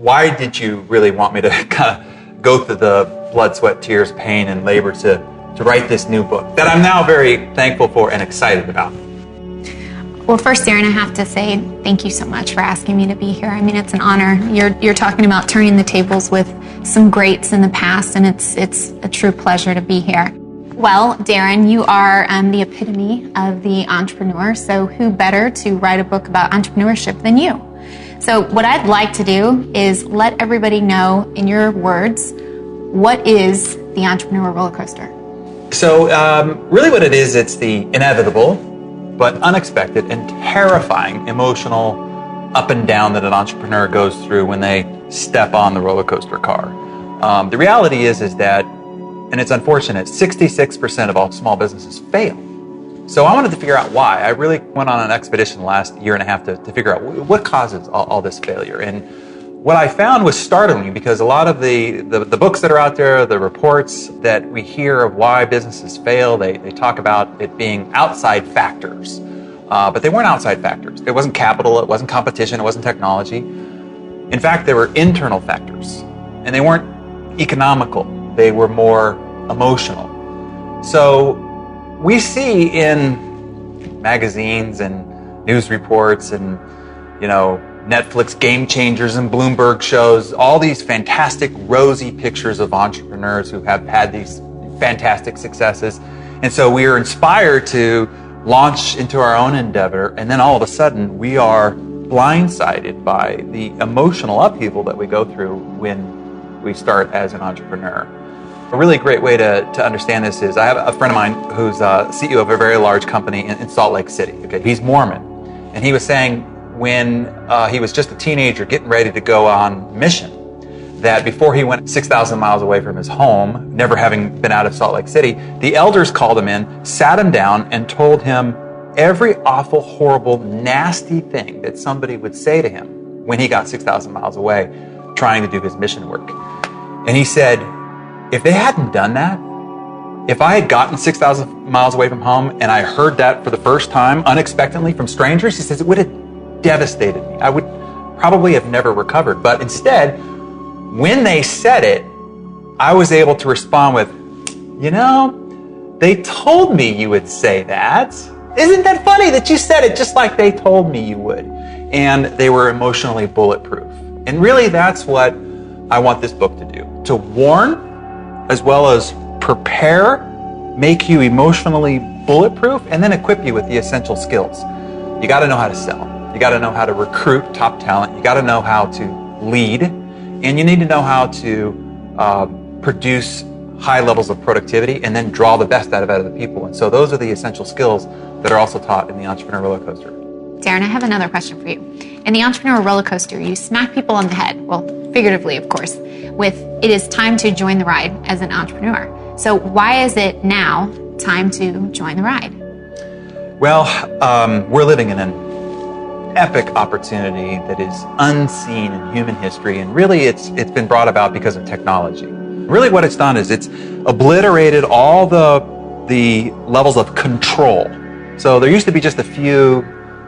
why did you really want me to kind of go through the blood, sweat, tears, pain, and labor to write this new book that I'm now very thankful for and excited about? Well, first, Darren, I have to say thank you so much for asking me to be here. I mean, it's an honor. You're talking about turning the tables with some greats in the past, and it's a true pleasure to be here. Well, Darren, you are the epitome of the entrepreneur, so who better to write a book about entrepreneurship than you? So what I'd like to do is let everybody know, in your words, what is the entrepreneur roller coaster? So really what it is, it's the inevitable, but unexpected and terrifying emotional up and down that an entrepreneur goes through when they step on the roller coaster car. The reality is that, and it's unfortunate, 66% of all small businesses fail. So I wanted to figure out why. I really went on an expedition the last year and a half to figure out what causes all this failure. And what I found was startling, because a lot of the books that are out there, the reports that we hear of why businesses fail, they talk about it being outside factors. But they weren't outside factors. It wasn't capital, it wasn't competition, it wasn't technology. In fact, they were internal factors. And they weren't economical, they were more emotional. So we see in magazines and news reports and, Netflix game changers and Bloomberg shows, all these fantastic rosy pictures of entrepreneurs who have had these fantastic successes. And so we are inspired to launch into our own endeavor, and then all of a sudden we are blindsided by the emotional upheaval that we go through when we start as an entrepreneur. A really great way to understand this is, I have a friend of mine who's CEO of a very large company in Salt Lake City. Okay, he's Mormon, and he was saying when he was just a teenager getting ready to go on mission, that before he went 6,000 miles away from his home, never having been out of Salt Lake City, the elders called him in, sat him down, and told him every awful, horrible, nasty thing that somebody would say to him when he got 6,000 miles away trying to do his mission work. And he said, if they hadn't done that, if I had gotten 6,000 miles away from home and I heard that for the first time unexpectedly from strangers, he says it would have devastated me. I would probably have never recovered. But instead, when they said it, I was able to respond with, they told me you would say that. Isn't that funny that you said it just like they told me you would? And they were emotionally bulletproof. And really, that's what I want this book to do. To warn, as well as prepare, make you emotionally bulletproof, and then equip you with the essential skills. You got to know how to sell. You got to know how to recruit top talent. You got to know how to lead. And you need to know how to produce high levels of productivity and then draw the best out of other people. And so those are the essential skills that are also taught in the Entrepreneur Roller Coaster. Darren, I have another question for you. In the Entrepreneur Roller Coaster, you smack people on the head, well, figuratively, of course, with it is time to join the ride as an entrepreneur. So why is it now time to join the ride? Well, we're living in an epic opportunity that is unseen in human history, and really it's been brought about because of technology. Really what it's done is it's obliterated all the levels of control. So there used to be just a few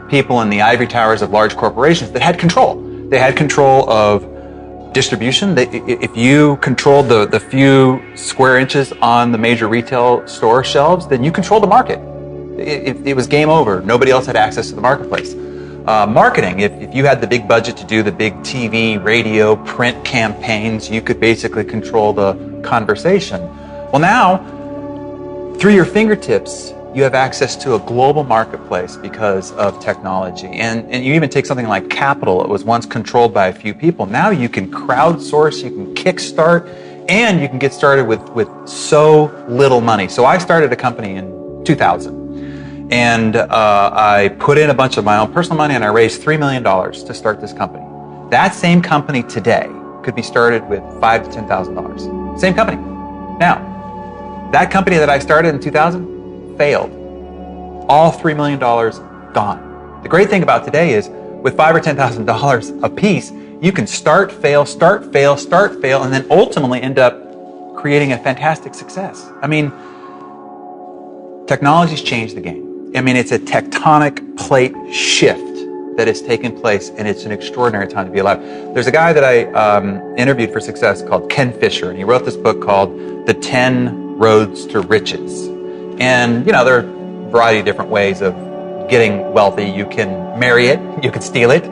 people in the ivory towers of large corporations that had control. They had control of distribution. If you controlled the few square inches on the major retail store shelves, then you controlled the market. It was game over. Nobody else had access to the marketplace. Marketing, if you had the big budget to do the big TV, radio, print campaigns, you could basically control the conversation. Well, now, through your fingertips, you have access to a global marketplace because of technology. And you even take something like capital. It was once controlled by a few people. Now you can crowdsource, you can kickstart, and you can get started with so little money. So I started a company in 2000. And I put in a bunch of my own personal money, and I raised $3 million to start this company. That same company today could be started with $5,000 to $10,000. Same company. Now, that company that I started in 2000 failed. All $3 million gone. The great thing about today is with $5,000 or $10,000 a piece, you can start, fail, and then ultimately end up creating a fantastic success. I mean, technology's changed the game. I mean, it's a tectonic plate shift that has taken place, and it's an extraordinary time to be alive. There's a guy that I interviewed for Success called Ken Fisher, and he wrote this book called The 10 Roads to Riches. And, there are a variety of different ways of getting wealthy. You can marry it, you can steal it,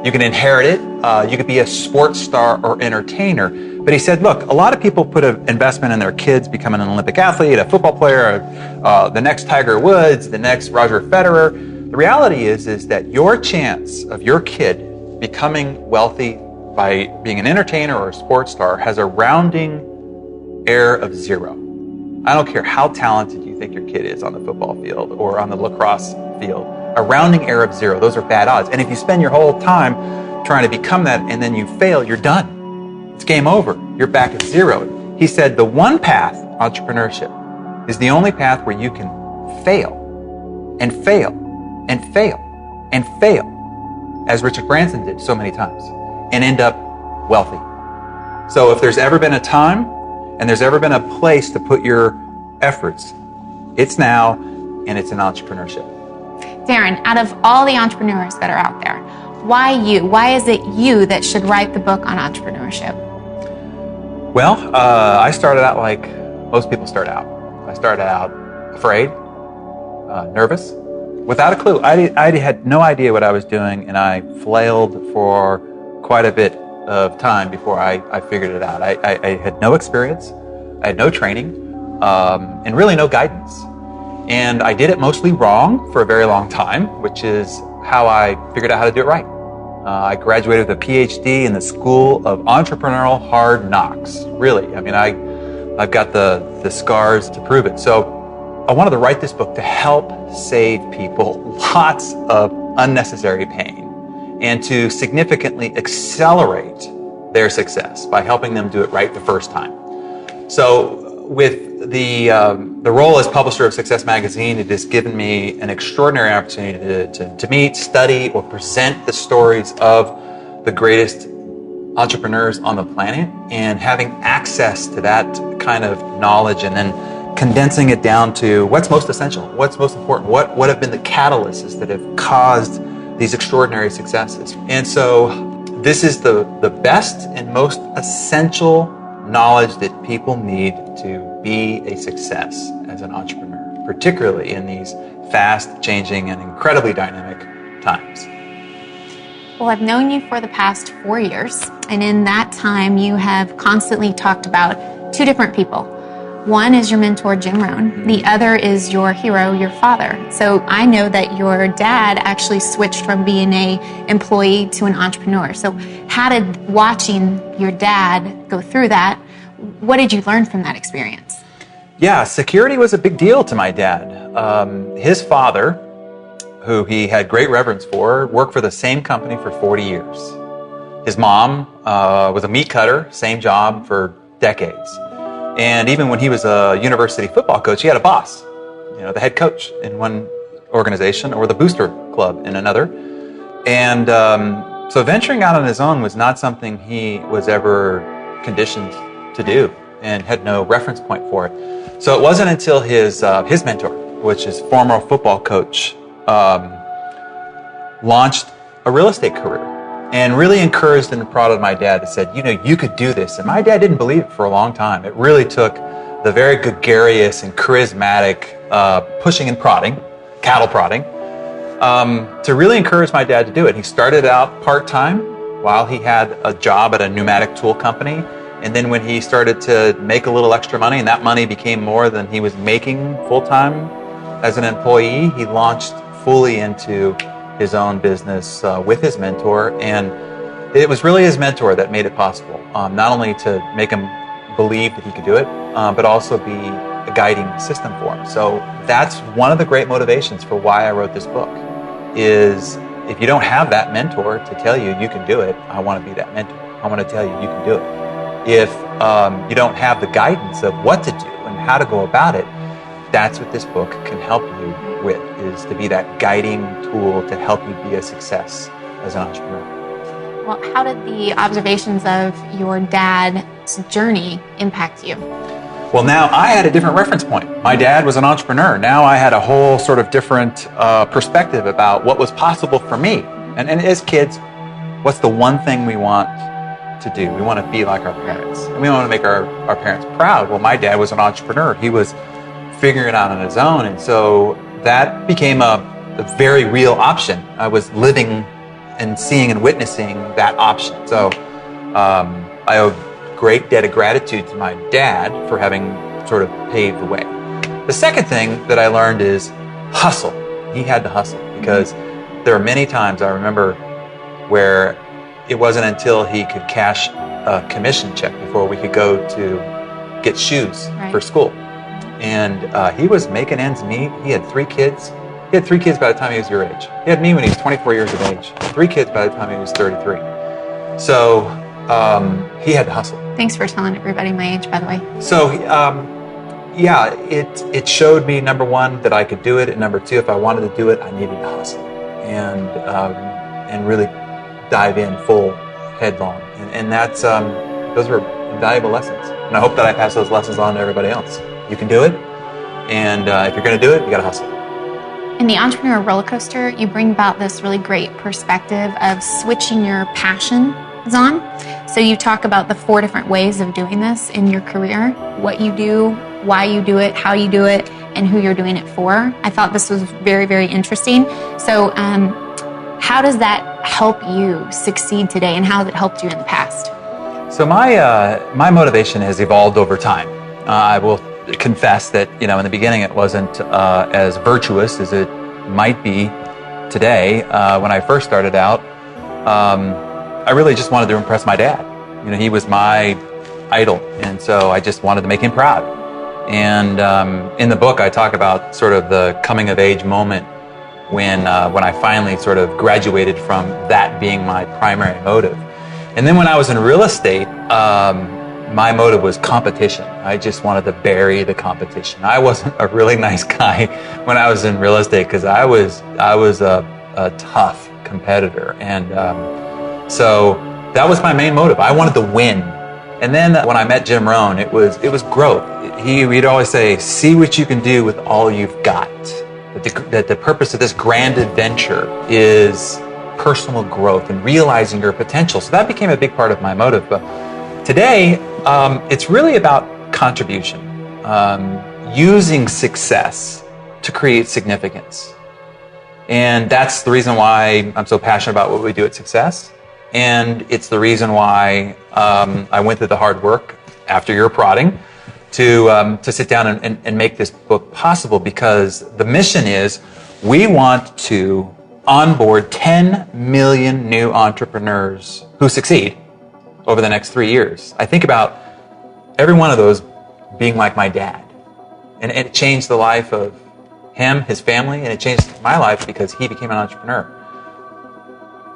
you can inherit it, you could be a sports star or entertainer. But he said, look, a lot of people put an investment in their kids becoming an Olympic athlete, a football player, the next Tiger Woods, the next Roger Federer. The reality is that your chance of your kid becoming wealthy by being an entertainer or a sports star has a rounding error of 0. I don't care how talented you think your kid is on the football field or on the lacrosse field. A rounding error of 0, those are bad odds. And if you spend your whole time trying to become that and then you fail, you're done. It's game over. You're back at 0. He said the one path, entrepreneurship, is the only path where you can fail and fail and fail and fail, as Richard Branson did so many times, and end up wealthy. So if there's ever been a time and there's ever been a place to put your efforts, it's now, and it's in entrepreneurship. Darren, out of all the entrepreneurs that are out there, why you? Why is it you that should write the book on entrepreneurship? Well, I started out like most people start out. I started out afraid, nervous, without a clue. I had no idea what I was doing, and I flailed for quite a bit of time before I figured it out. I had no experience, I had no training, and really no guidance. And I did it mostly wrong for a very long time, which is how I figured out how to do it right. I graduated with a PhD in the School of Entrepreneurial Hard Knocks. Really, I mean, I've got the scars to prove it. So I wanted to write this book to help save people lots of unnecessary pain and to significantly accelerate their success by helping them do it right the first time. So with the role as publisher of Success Magazine, it has given me an extraordinary opportunity to meet, study, or present the stories of the greatest entrepreneurs on the planet, and having access to that kind of knowledge and then condensing it down to what's most essential, what's most important, what have been the catalysts that have caused these extraordinary successes. And so this is the best and most essential knowledge that people need to be a success as an entrepreneur, particularly in these fast-changing and incredibly dynamic times. Well, I've known you for the past 4 years, and in that time you have constantly talked about 2 different people. One is your mentor, Jim Rohn. The other is your hero, your father. So I know that your dad actually switched from being an employee to an entrepreneur. So how did watching your dad go through that, what did you learn from that experience? Yeah, security was a big deal to my dad. His father, who he had great reverence for, worked for the same company for 40 years. His mom was a meat cutter, same job for decades. And even when he was a university football coach, he had a boss, the head coach in one organization or the booster club in another. And so venturing out on his own was not something he was ever conditioned to do and had no reference point for it. So it wasn't until his mentor, which is former football coach, launched a real estate career and really encouraged and prodded my dad and said, you could do this. And my dad didn't believe it for a long time. It really took the very gregarious and charismatic pushing and prodding, cattle prodding, to really encourage my dad to do it. He started out part-time while he had a job at a pneumatic tool company. And then when he started to make a little extra money, and that money became more than he was making full-time as an employee, he launched fully into his own business with his mentor. And it was really his mentor that made it possible, not only to make him believe that he could do it, but also be a guiding system for him. So that's one of the great motivations for why I wrote this book, is if you don't have that mentor to tell you you can do it, I want to be that mentor. I want to tell you you can do it. If you don't have the guidance of what to do and how to go about it, that's what this book can help you with, is to be that guiding tool to help you be a success as an entrepreneur. Well, how did the observations of your dad's journey impact you? Well, now I had a different reference point. My dad was an entrepreneur. Now I had a whole sort of different perspective about what was possible for me. And as kids, what's the one thing we want to do? We want to be like our parents. And we want to make our parents proud. Well, my dad was an entrepreneur. He was figuring it out on his own. And so that became a very real option. I was living and seeing and witnessing that option. So I owe great debt of gratitude to my dad for having sort of paved the way. The second thing that I learned is hustle. He had to hustle because there are many times I remember where it wasn't until he could cash a commission check before we could go to get shoes for school. And he was making ends meet. He had 3 kids. He had 3 kids by the time he was your age. He had me when he was 24 years of age. 3 kids by the time he was 33. So he had to hustle. Thanks for telling everybody my age, by the way. So yeah, it showed me, number one, that I could do it, and number two, if I wanted to do it, I needed to hustle and really dive in full headlong. And that's those were valuable lessons. And I hope that I pass those lessons on to everybody else. You can do it, and if you're going to do it, you got to hustle. In the Entrepreneur Roller Coaster, you bring about this really great perspective of switching your passions on. So you talk about the 4 different ways of doing this in your career: what you do, why you do it, how you do it, and who you're doing it for. I thought this was very, very interesting. So how does that help you succeed today, and how has it helped you in the past? So my motivation has evolved over time. I will confess that, in the beginning it wasn't as virtuous as it might be today. When I first started out, I really just wanted to impress my dad. He was my idol, and so I just wanted to make him proud. And in the book, I talk about sort of the coming of age moment when I finally sort of graduated from that being my primary motive. And then when I was in real estate, my motive was competition. I just wanted to bury the competition. I wasn't a really nice guy when I was in real estate because I was a tough competitor, and so that was my main motive. I wanted to win. And then when I met Jim Rohn, it was growth. He'd always say, "See what you can do with all you've got." That the purpose of this grand adventure is personal growth and realizing your potential. So that became a big part of my motive. But today, it's really about contribution, using success to create significance. And that's the reason why I'm so passionate about what we do at Success. And it's the reason why I went through the hard work after your prodding to sit down and make this book possible, because the mission is we want to onboard 10 million new entrepreneurs who succeed over the next 3 years. I think about every one of those being like my dad. And it changed the life of him, his family, and it changed my life because he became an entrepreneur.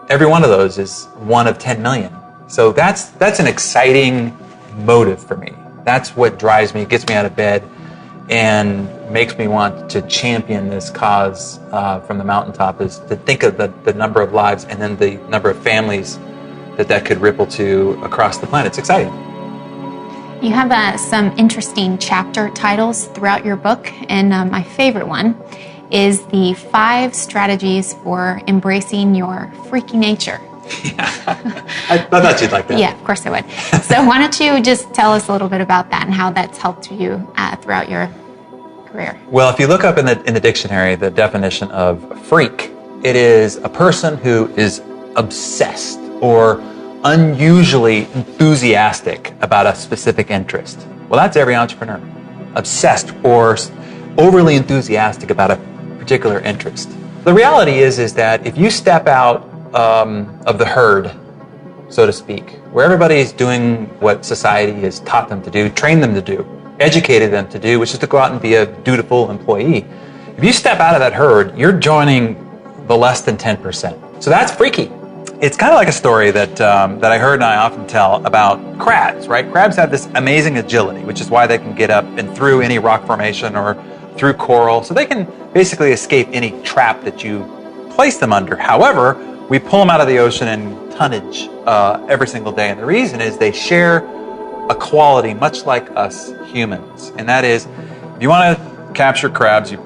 Every one of those is one of 10 million. So that's an exciting motive for me. That's what drives me, gets me out of bed, and makes me want to champion this cause from the mountaintop, is to think of the number of lives and then the number of families that could ripple to across the planet. It's exciting. You have some interesting chapter titles throughout your book, and my favorite one is the 5 strategies for embracing your freaky nature. Yeah. I thought you'd like that. Yeah, of course I would. So why don't you just tell us a little bit about that and how that's helped you throughout your career? Well, if you look up in the dictionary, the definition of freak, it is a person who is obsessed or unusually enthusiastic about a specific interest. Well, that's every entrepreneur. Obsessed or overly enthusiastic about a particular interest. The reality is that if you step out of the herd, so to speak, where everybody's doing what society has taught them to do, trained them to do, educated them to do, which is to go out and be a dutiful employee. If you step out of that herd, you're joining the less than 10%. So that's freaky. It's kind of like a story that I heard and I often tell about crabs, right? Crabs have this amazing agility, which is why they can get up and through any rock formation or through coral. So they can basically escape any trap that you place them under. However, we pull them out of the ocean in tonnage every single day. And the reason is they share a quality much like us humans. And that is, if you want to capture crabs, you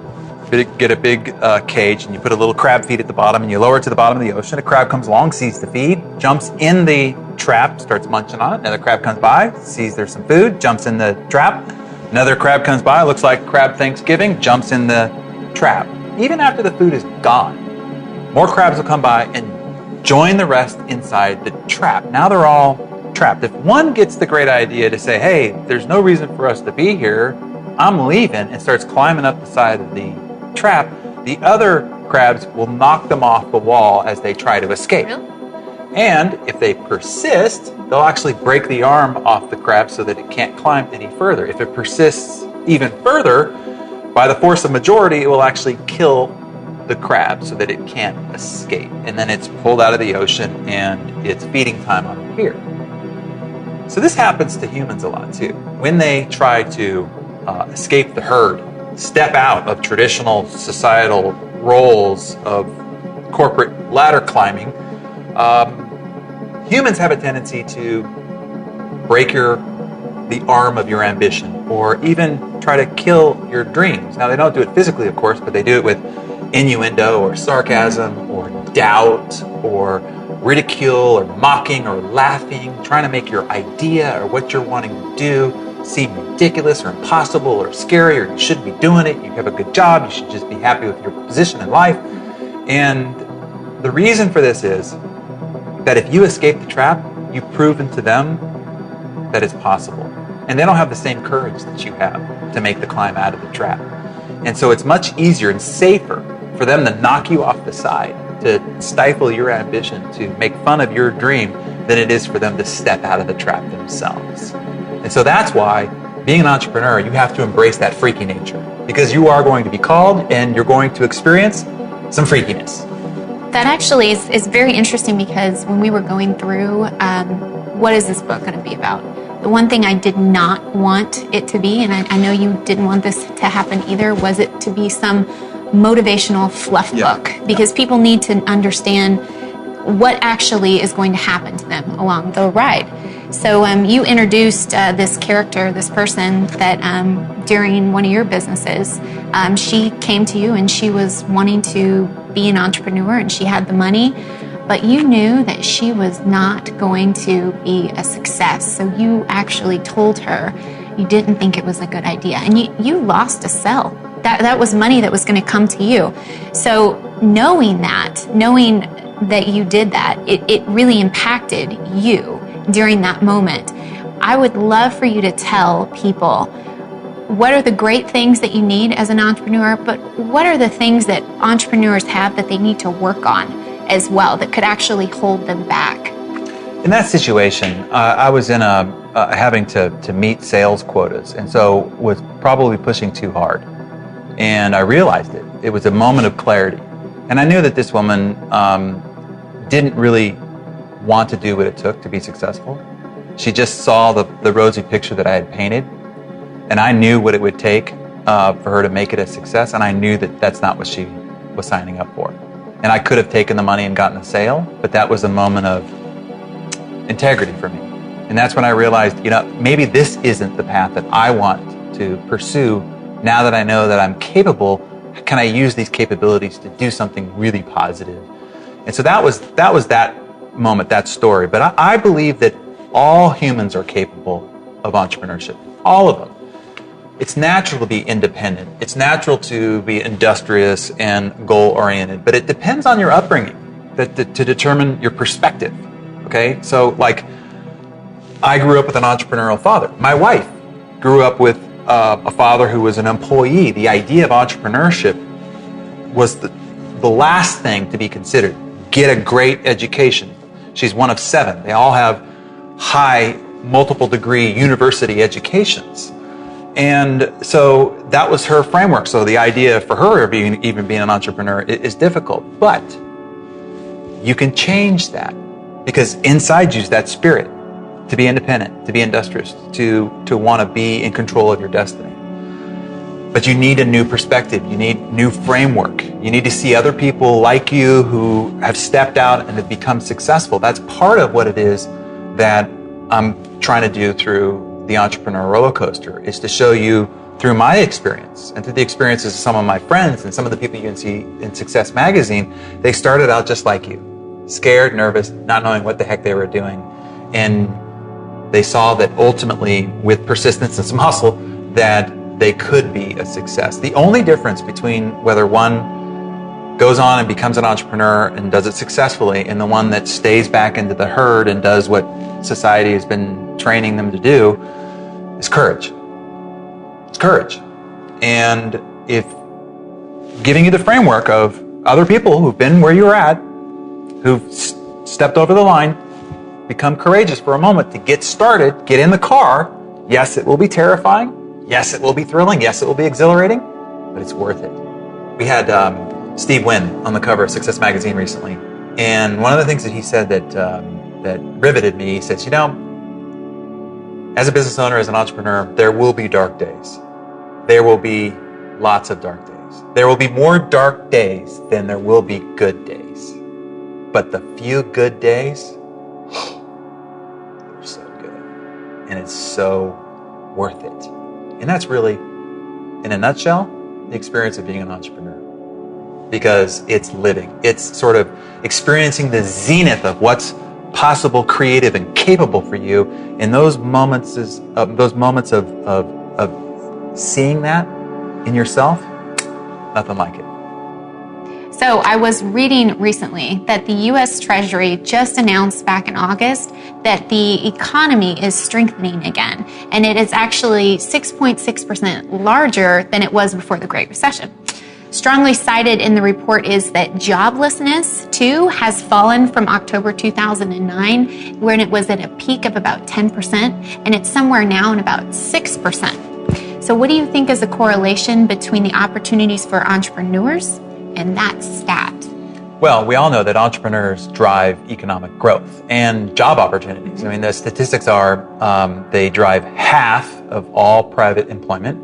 get a big cage and you put a little crab feed at the bottom and you lower it to the bottom of the ocean. A crab comes along, sees the feed, jumps in the trap, starts munching on it. Another crab comes by, sees there's some food, jumps in the trap. Another crab comes by, looks like crab Thanksgiving, jumps in the trap. Even after the food is gone, more crabs will come by and join the rest inside the trap. Now they're all trapped. If one gets the great idea to say, hey, there's no reason for us to be here, I'm leaving, and starts climbing up the side of the trap, the other crabs will knock them off the wall as they try to escape. Really? And if they persist, they'll actually break the arm off the crab so that it can't climb any further. If it persists even further, by the force of majority, it will actually kill the crab so that it can't escape. And then it's pulled out of the ocean and it's feeding time on the pier. So this happens to humans a lot too. When they try to escape the herd, step out of traditional societal roles of corporate ladder climbing, humans have a tendency to break the arm of your ambition, or even try to kill your dreams. Now, they don't do it physically, of course, but they do it with innuendo or sarcasm or doubt or ridicule or mocking or laughing, trying to make your idea or what you're wanting to do seem ridiculous or impossible or scary, or you shouldn't be doing it, you have a good job, you should just be happy with your position in life. And the reason for this is that if you escape the trap, you've proven to them that it's possible. And they don't have the same courage that you have to make the climb out of the trap. And so it's much easier and safer for them to knock you off the side, to stifle your ambition, to make fun of your dream, than it is for them to step out of the trap themselves. And so that's why, being an entrepreneur, you have to embrace that freaky nature, because you are going to be called and you're going to experience some freakiness. That actually is very interesting, because when we were going through what is this book going to be about, the one thing I did not want it to be, and I know you didn't want this to happen either, was it to be some motivational fluff book, because people need to understand what actually is going to happen to them along the ride. So you introduced this character, this person that during one of your businesses, she came to you and she was wanting to be an entrepreneur and she had the money, but you knew that she was not going to be a success. So you actually told her you didn't think it was a good idea, and you lost a sale. That was money that was going to come to you. So knowing that you did that, it really impacted you during that moment. I would love for you to tell people what are the great things that you need as an entrepreneur, but what are the things that entrepreneurs have that they need to work on as well that could actually hold them back? In that situation, I was in having to meet sales quotas, and so was probably pushing too hard. And I realized it. It was a moment of clarity. And I knew that this woman didn't really want to do what it took to be successful. She just saw the rosy picture that I had painted, and I knew what it would take for her to make it a success, and I knew that that's not what she was signing up for. And I could have taken the money and gotten a sale, but that was a moment of integrity for me. And that's when I realized, maybe this isn't the path that I want to pursue. Now that I know that I'm capable, can I use these capabilities to do something really positive? And so that was that moment, that story. But I believe that all humans are capable of entrepreneurship, all of them. It's natural to be independent. It's natural to be industrious and goal-oriented, but it depends on your upbringing to determine your perspective, okay? So like, I grew up with an entrepreneurial father. My wife grew up with a father who was an employee. The idea of entrepreneurship was the last thing to be considered. Get a great education. She's one of 7. They all have high, multiple degree university educations. And so that was her framework. So the idea for her of even being an entrepreneur is difficult. But you can change that, because inside you is that spirit to be independent, to be industrious, to want to be in control of your destiny. But you need a new perspective. You need new framework. You need to see other people like you who have stepped out and have become successful. That's part of what it is that I'm trying to do through the entrepreneur roller coaster, is to show you through my experience and through the experiences of some of my friends and some of the people you can see in Success Magazine, they started out just like you, scared, nervous, not knowing what the heck they were doing. And they saw that ultimately, with persistence and some hustle, that they could be a success. The only difference between whether one goes on and becomes an entrepreneur and does it successfully and the one that stays back into the herd and does what society has been training them to do is courage. It's courage. And if giving you the framework of other people who've been where you're at, who've stepped over the line, become courageous for a moment to get started, get in the car. Yes, it will be terrifying. Yes, it will be thrilling. Yes, it will be exhilarating, but it's worth it. We had Steve Wynn on the cover of Success Magazine recently, and one of the things that he said that riveted me, he says, you know, as a business owner, as an entrepreneur, there will be dark days. There will be lots of dark days. There will be more dark days than there will be good days. But the few good days, they're so good. And it's so worth it. And that's really, in a nutshell, the experience of being an entrepreneur. Because it's living. It's sort of experiencing the zenith of what's possible, creative, and capable for you. In those moments of seeing that in yourself, nothing like it. So I was reading recently that the U.S. Treasury just announced back in August that the economy is strengthening again, and it is actually 6.6% larger than it was before the Great Recession. Strongly cited in the report is that joblessness, too, has fallen from October 2009, when it was at a peak of about 10%, and it's somewhere now in about 6%. So what do you think is the correlation between the opportunities for entrepreneurs and that stat? Well, we all know that entrepreneurs drive economic growth and job opportunities. I mean, the statistics are they drive half of all private employment.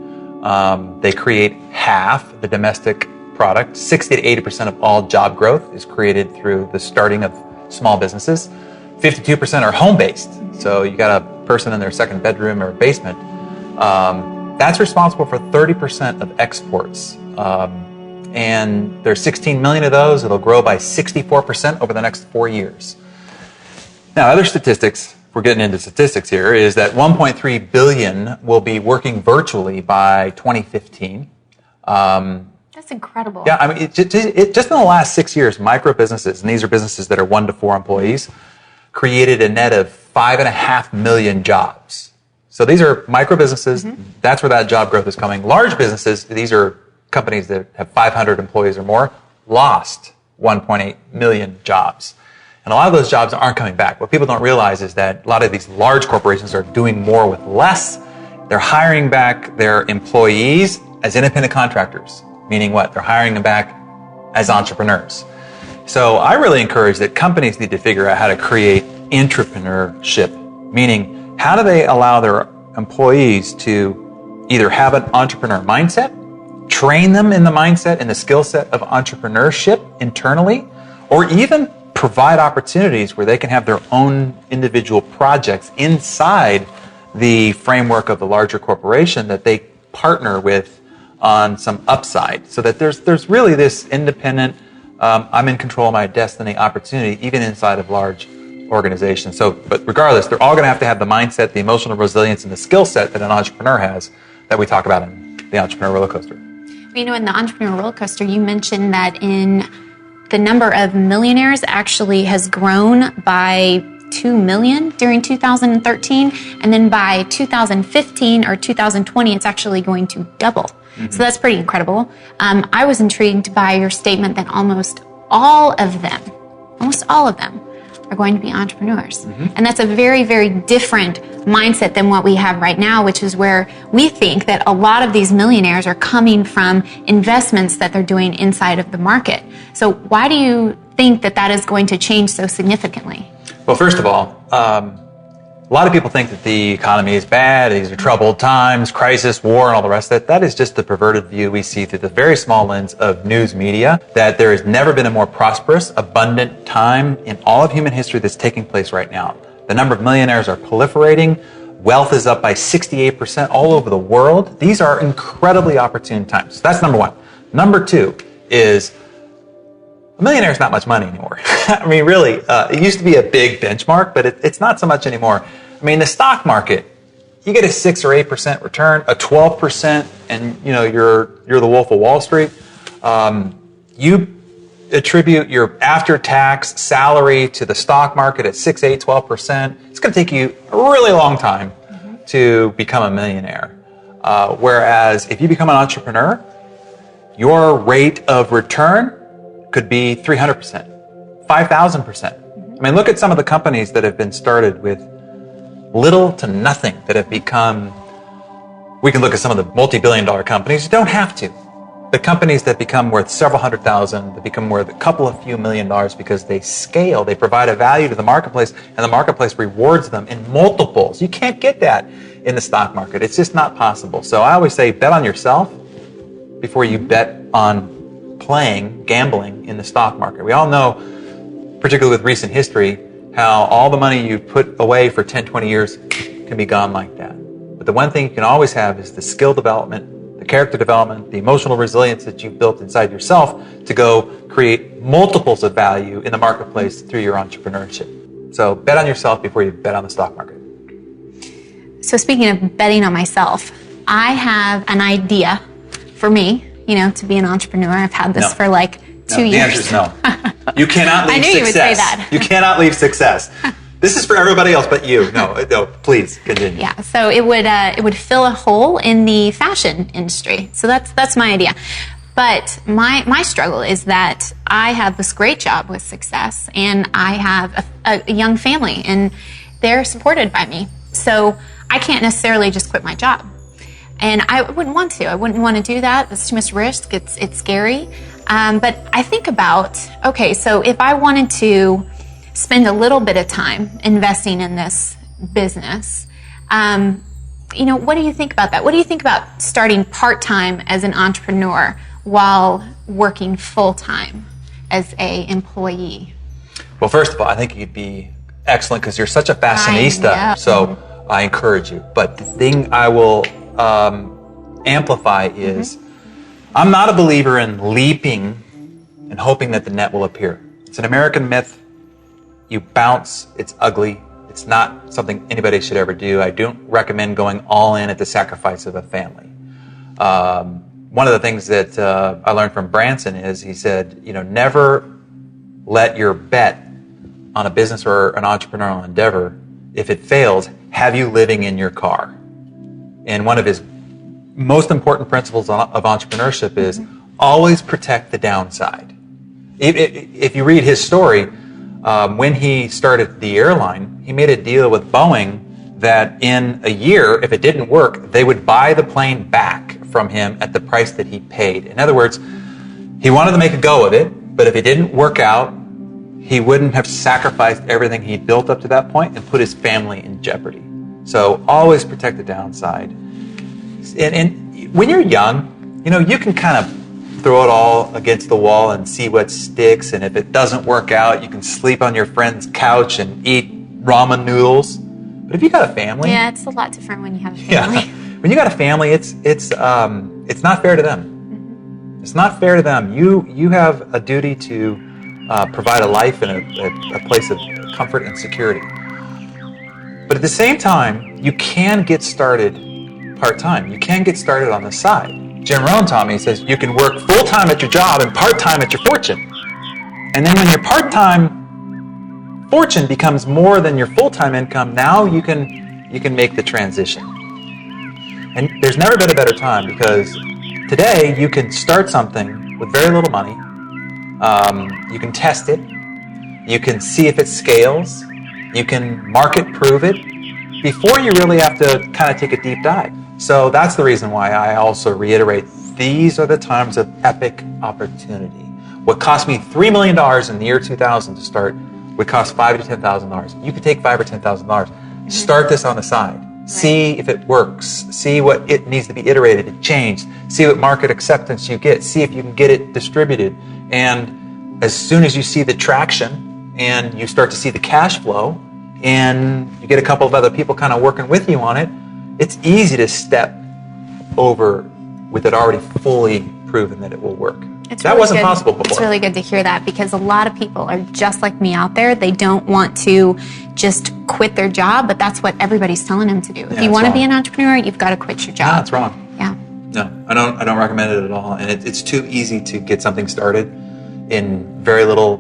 They create half the domestic product. 60 to 80% of all job growth is created through the starting of small businesses. 52% are home-based. So you got a person in their second bedroom or basement. That's responsible for 30% of exports. And there's 16 million of those. It'll grow by 64% over the next 4 years. Now, other statistics, we're getting into statistics here, is that 1.3 billion will be working virtually by 2015. That's incredible. Yeah, I mean, just in the last 6 years, micro businesses, and these are businesses that are 1 to 4 employees, created a net of 5.5 million jobs. So these are micro businesses. Mm-hmm. That's where that job growth is coming. Large businesses, these are companies that have 500 employees or more, lost 1.8 million jobs. And a lot of those jobs aren't coming back. What people don't realize is that a lot of these large corporations are doing more with less. They're hiring back their employees as independent contractors, meaning what? They're hiring them back as entrepreneurs. So I really encourage that companies need to figure out how to create entrepreneurship, meaning how do they allow their employees to either have an entrepreneur mindset, train them in the mindset and the skill set of entrepreneurship internally, or even provide opportunities where they can have their own individual projects inside the framework of the larger corporation that they partner with on some upside, so that there's really this independent, I'm in control of my destiny opportunity even inside of large organizations. So, but regardless, they're all going to have the mindset, the emotional resilience, and the skill set that an entrepreneur has that we talk about in the Entrepreneur Roller Coaster. You know, in the Entrepreneur Roller Coaster, you mentioned that in the number of millionaires actually has grown by 2 million during 2013, and then by 2015 or 2020, it's actually going to double. Mm-hmm. So that's pretty incredible. I was intrigued by your statement that almost all of them are going to be entrepreneurs. Mm-hmm. And that's a very, very different mindset than what we have right now, which is where we think that a lot of these millionaires are coming from investments that they're doing inside of the market. So why do you think that that is going to change so significantly? Well, first of all, a lot of people think that the economy is bad, these are troubled times, crisis, war, and all the rest of it. That is just the perverted view we see through the very small lens of news media, that there has never been a more prosperous, abundant time in all of human history that's taking place right now. The number of millionaires are proliferating. Wealth is up by 68% all over the world. These are incredibly opportune times. So that's number one. Number two is $1 million is not much money anymore. I mean, really, it used to be a big benchmark, but it's not so much anymore. I mean, the stock market, you get a 6 or 8% return, a 12%, and you're the Wolf of Wall Street. You attribute your after-tax salary to the stock market at 6, 8, 12%. It's going to take you a really long time to become a millionaire. Whereas if you become an entrepreneur, your rate of return could be 300%, 5,000%. I mean, look at some of the companies that have been started with little to nothing that have become, we can look at some of the multi-billion-dollar companies. You don't have to. The companies that become worth several hundred thousand, that become worth a couple of few $1 million because they scale, they provide a value to the marketplace, and the marketplace rewards them in multiples. You can't get that in the stock market. It's just not possible. So I always say bet on yourself before you bet on gambling in the stock market. We all know, particularly with recent history, how all the money you put away for 10, 20 years can be gone like that. But the one thing you can always have is the skill development, the character development, the emotional resilience that you've built inside yourself to go create multiples of value in the marketplace through your entrepreneurship. So bet on yourself before you bet on the stock market. So speaking of betting on myself, I have an idea for me, to be an entrepreneur. I've had this for like 2 years. The answer is no. You cannot leave success. I knew you would say that. You cannot leave success. This is for everybody else but you. No, please continue. Yeah, so it would fill a hole in the fashion industry. So that's my idea. But my struggle is that I have this great job with success, and I have a young family, and they're supported by me. So I can't necessarily just quit my job. And I wouldn't want to. I wouldn't want to do that. It's too much risk. It's scary. But I think about, okay, so if I wanted to spend a little bit of time investing in this business, what do you think about that? What do you think about starting part-time as an entrepreneur while working full-time as an employee? Well, first of all, I think you'd be excellent because you're such a fashionista. So I encourage you. But the thing I will amplify is I'm not a believer in leaping and hoping that the net will appear. It's an American myth. You bounce, it's ugly. It's not something anybody should ever do. I don't recommend going all in at the sacrifice of a family. One of the things that I learned from Branson is he said, never let your bet on a business or an entrepreneurial endeavor, if it fails, have you living in your car. And one of his most important principles of entrepreneurship is always protect the downside. If you read his story, when he started the airline, he made a deal with Boeing that in a year, if it didn't work, they would buy the plane back from him at the price that he paid. In other words, he wanted to make a go of it, but if it didn't work out, he wouldn't have sacrificed everything he'd built up to that point and put his family in jeopardy. So always protect the downside. And when you're young, you can kind of throw it all against the wall and see what sticks. And if it doesn't work out, you can sleep on your friend's couch and eat ramen noodles. But if you got a family, yeah, it's a lot different when you have a family. Yeah, when you got a family, it's not fair to them. It's not fair to them. You have a duty to provide a life and a place of comfort and security. But at the same time, you can get started part-time. You can get started on the side. Jim Rohn taught me, he says, you can work full-time at your job and part-time at your fortune. And then when your part-time fortune becomes more than your full-time income, now you can make the transition. And there's never been a better time because today you can start something with very little money. You can test it. You can see if it scales. You can market prove it before you really have to kind of take a deep dive. So that's the reason why I also reiterate, these are the times of epic opportunity. What cost me $3 million in the year 2000 to start would cost $5,000 to $10,000. You could take $5,000 or $10,000. Start this on the side. Right. See if it works. See what it needs to be iterated and changed. See what market acceptance you get. See if you can get it distributed. And as soon as you see the traction and you start to see the cash flow, and you get a couple of other people kind of working with you on it, it's easy to step over with it already fully proven that it will work. That wasn't possible before. It's really good to hear that, because a lot of people are just like me out there. They don't want to just quit their job, but that's what everybody's telling them to do. If you want to be an entrepreneur, you've got to quit your job. No, that's wrong. Yeah. No, I don't recommend it at all. And it's too easy to get something started in very little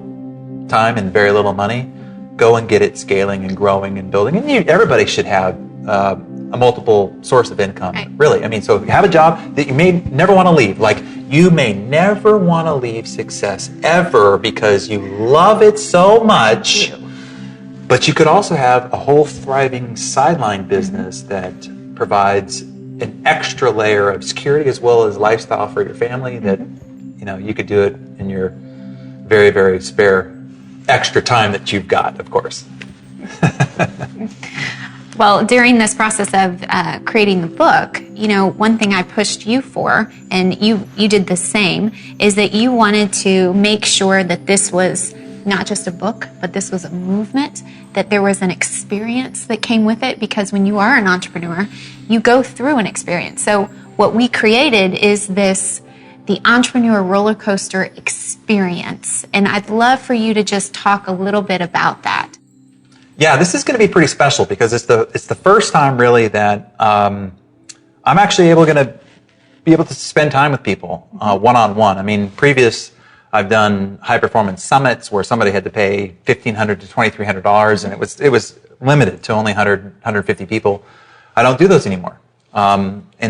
time and very little money. Go and get it scaling and growing and building. And everybody should have a multiple source of income, right. Really. I mean, so if you have a job that you may never want to leave, like you may never want to leave success ever because you love it so much, but you could also have a whole thriving sideline business that provides an extra layer of security as well as lifestyle for your family that, you could do it in your very, very spare extra time that you've got, of course. Well, during this process of creating the book, one thing I pushed you for, and you did the same, is that you wanted to make sure that this was not just a book, but this was a movement, that there was an experience that came with it, because when you are an entrepreneur, you go through an experience. So what we created is the Entrepreneur Roller Coaster Experience, and I'd love for you to just talk a little bit about that. Yeah, this is going to be pretty special because it's the first time really that I'm actually going to be able to spend time with people one-on-one. I mean, I've done high performance summits where somebody had to pay $1,500 to $2,300, and it was limited to only 150 people. I don't do those anymore. And then